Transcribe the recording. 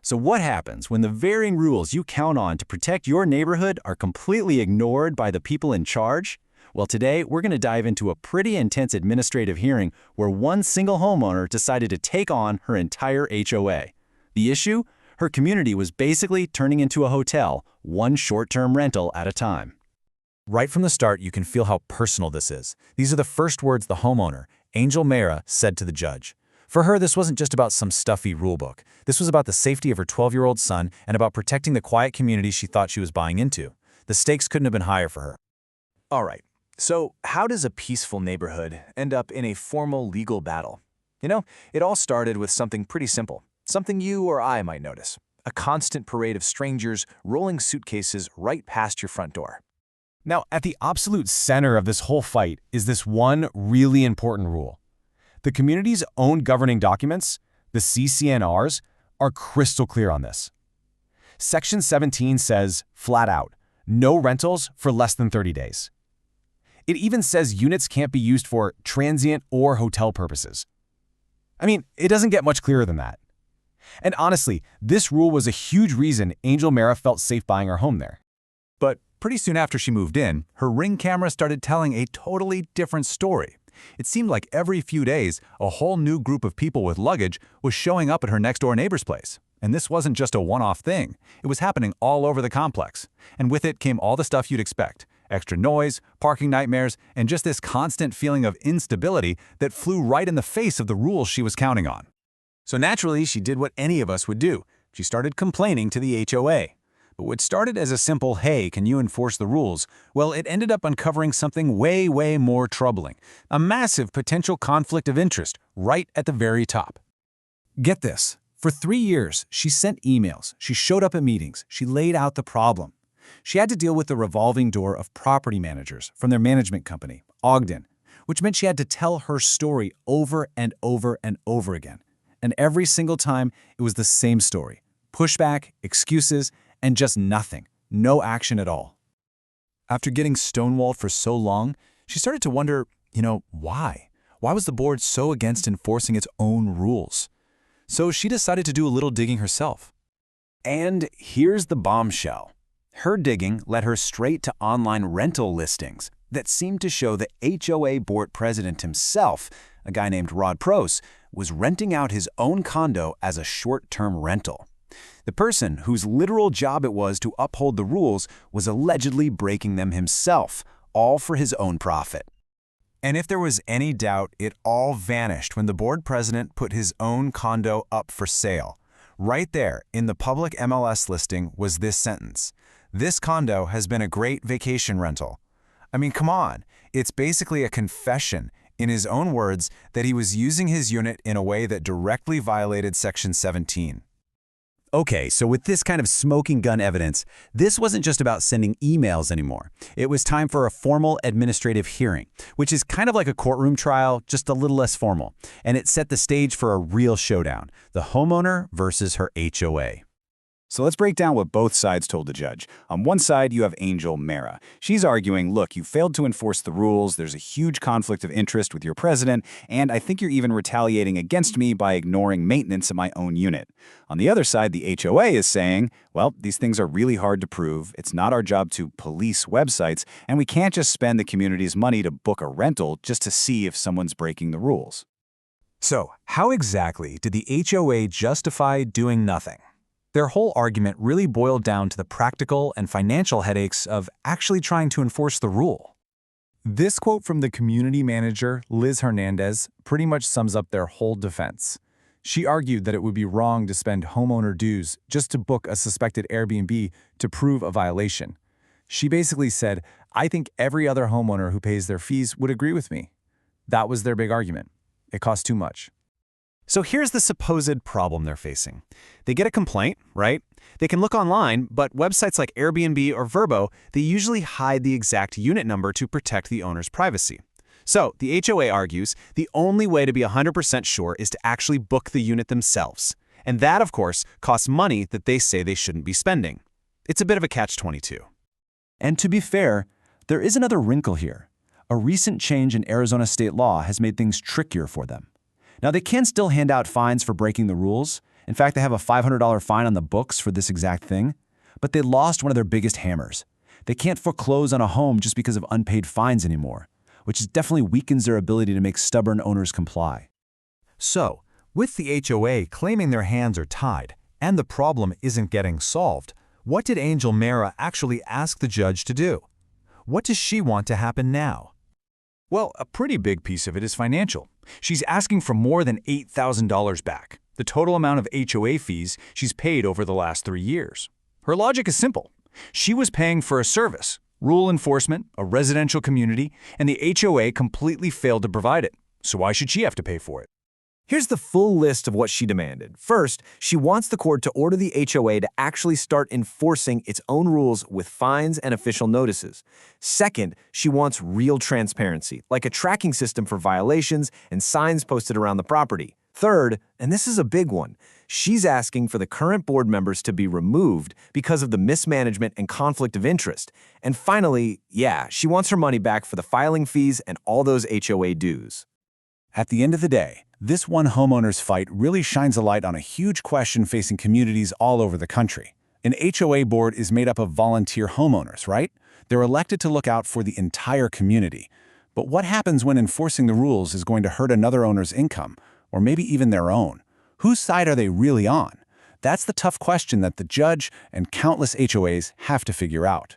So what happens when the varying rules you count on to protect your neighborhood are completely ignored by the people in charge? Well, today we're going to dive into a pretty intense administrative hearing where one single homeowner decided to take on her entire HOA. The issue? Her community was basically turning into a hotel, one short-term rental at a time. Right from the start, you can feel how personal this is. These are the first words the homeowner, Angel Miera, said to the judge. For her, this wasn't just about some stuffy rulebook. This was about the safety of her 12-year-old son and about protecting the quiet community she thought she was buying into. The stakes couldn't have been higher for her. All right, so how does a peaceful neighborhood end up in a formal legal battle? You know, it all started with something pretty simple, something you or I might notice. A constant parade of strangers rolling suitcases right past your front door. Now, at the absolute center of this whole fight is this one really important rule. The community's own governing documents, the CC&Rs, are crystal clear on this. Section 17 says, flat out, no rentals for less than 30 days. It even says units can't be used for transient or hotel purposes. I mean, it doesn't get much clearer than that. And honestly, this rule was a huge reason Angel Miera felt safe buying her home there. But pretty soon after she moved in, her Ring camera started telling a totally different story. It seemed like every few days, a whole new group of people with luggage was showing up at her next-door neighbor's place. And this wasn't just a one-off thing. It was happening all over the complex. And with it came all the stuff you'd expect. Extra noise, parking nightmares, and just this constant feeling of instability that flew right in the face of the rules she was counting on. So naturally, she did what any of us would do. She started complaining to the HOA. But what started as a simple, hey, can you enforce the rules? Well, it ended up uncovering something way, way more troubling. A massive potential conflict of interest right at the very top. Get this. For 3 years, she sent emails, she showed up at meetings, she laid out the problem. She had to deal with the revolving door of property managers from their management company, Ogden, which meant she had to tell her story over and over and over again. And every single time, it was the same story. Pushback, excuses, and just nothing. No action at all. After getting stonewalled for so long, she started to wonder, why? Why was the board so against enforcing its own rules? So she decided to do a little digging herself. And here's the bombshell. Her digging led her straight to online rental listings that seemed to show the HOA board president himself, a guy named Rod Pros, was renting out his own condo as a short-term rental. The person whose literal job it was to uphold the rules was allegedly breaking them himself, all for his own profit. And if there was any doubt, it all vanished when the board president put his own condo up for sale. Right there in the public MLS listing was this sentence: "This condo has been a great vacation rental." I mean, come on. It's basically a confession, in his own words, that he was using his unit in a way that directly violated Section 17. Okay, so with this kind of smoking gun evidence, this wasn't just about sending emails anymore. It was time for a formal administrative hearing, which is kind of like a courtroom trial, just a little less formal. And it set the stage for a real showdown, the homeowner versus her HOA. So let's break down what both sides told the judge. On one side, you have Angel Miera. She's arguing, look, you failed to enforce the rules, there's a huge conflict of interest with your president, and I think you're even retaliating against me by ignoring maintenance of my own unit. On the other side, the HOA is saying, well, these things are really hard to prove, it's not our job to police websites, and we can't just spend the community's money to book a rental just to see if someone's breaking the rules. So, how exactly did the HOA justify doing nothing? Their whole argument really boiled down to the practical and financial headaches of actually trying to enforce the rule. This quote from the community manager, Liz Hernandez, pretty much sums up their whole defense. She argued that it would be wrong to spend homeowner dues just to book a suspected Airbnb to prove a violation. She basically said, I think every other homeowner who pays their fees would agree with me. That was their big argument. It cost too much. So here's the supposed problem they're facing. They get a complaint, right? They can look online, but websites like Airbnb or Vrbo, they usually hide the exact unit number to protect the owner's privacy. So the HOA argues the only way to be 100% sure is to actually book the unit themselves. And that, of course, costs money that they say they shouldn't be spending. It's a bit of a catch-22. And to be fair, there is another wrinkle here. A recent change in Arizona state law has made things trickier for them. Now, they can still hand out fines for breaking the rules, In fact, they have a $500 fine on the books for this exact thing. But they lost one of their biggest hammers. They can't foreclose on a home just because of unpaid fines anymore, which definitely weakens their ability to make stubborn owners comply. So, with the HOA claiming their hands are tied and the problem isn't getting solved, what did Angel Miera actually ask the judge to do? What does she want to happen now? Well, a pretty big piece of it is financial. She's asking for more than $8,000 back, the total amount of HOA fees she's paid over the last 3 years. Her logic is simple. She was paying for a service, rule enforcement, a residential community, and the HOA completely failed to provide it. So why should she have to pay for it? Here's the full list of what she demanded. First, she wants the court to order the HOA to actually start enforcing its own rules with fines and official notices. Second, she wants real transparency, like a tracking system for violations and signs posted around the property. Third, and this is a big one, she's asking for the current board members to be removed because of the mismanagement and conflict of interest. And finally, yeah, she wants her money back for the filing fees and all those HOA dues. At the end of the day, this one homeowner's fight really shines a light on a huge question facing communities all over the country. An HOA board is made up of volunteer homeowners, right? They're elected to look out for the entire community. But what happens when enforcing the rules is going to hurt another owner's income, or maybe even their own? Whose side are they really on? That's the tough question that the judge and countless HOAs have to figure out.